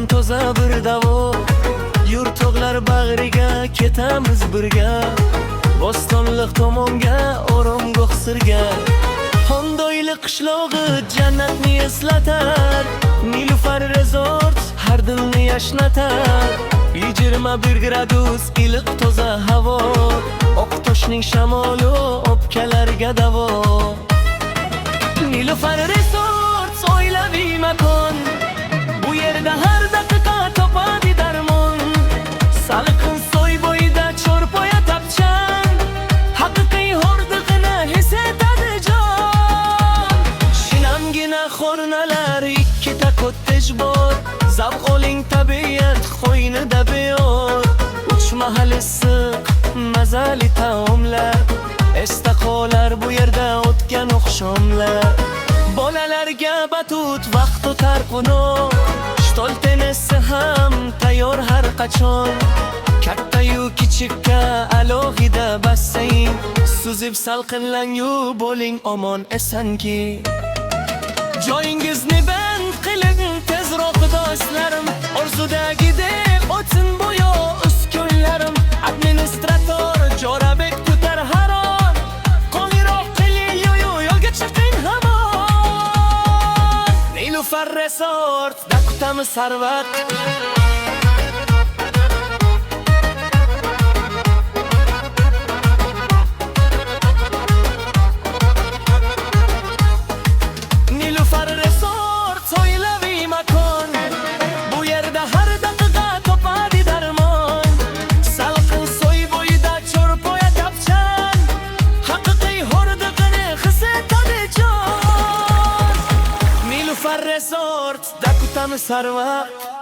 toza bir davo. Yurt tog'lar bag'riga ketamiz birga, Bo'stonliq tomonga, Oromgoh sirga. Xondoyli qishlog'i jannatni eslatar, Nilufar Resort har dilni yashnatar. 21 gradus iliq toza havo, Oqtoshning shamoli o'pkalarga davo. Nilufar Resort oilaviy makon, bu yerda har daqiqa topadi darmon. Salqin soy bo'yida cho'rpoya tapchan, haqiqiy hordiqni his etadi jon. Shinamgina xo'rnalar, ikkita kottej bor, zavq oling tabiat qo'ynida beyor. Uch mahal issiq mazali taomlar, esda qolar bu yerda o'tgan oqshomlar. Bolalarga batut vaqt o'tar qo'noq, shtol tennisi ham tayyor har qachon. Katta-yu kichikka alohida basseyn, suzib salqinlang-yu bo'ling omon esanki. Joyingizni band qiling tezroq do'stlarim, orzudagidek o'tsin bu uskunlarim. Administrator Jo'rabek tutar har on, qo'ng'iroq qiling yo'lga chiqing hamon. Nilufar Resort da kutamiz har vaqt. Nilufar Resort oilaviy makon, bu yerda har daqiqa topadi darmon. Salqin soy bo'yida cho'rpoya tapchan, haqiqiy hordiqni his etadi jon. Nilufar Resort da kutamiz har vaqt.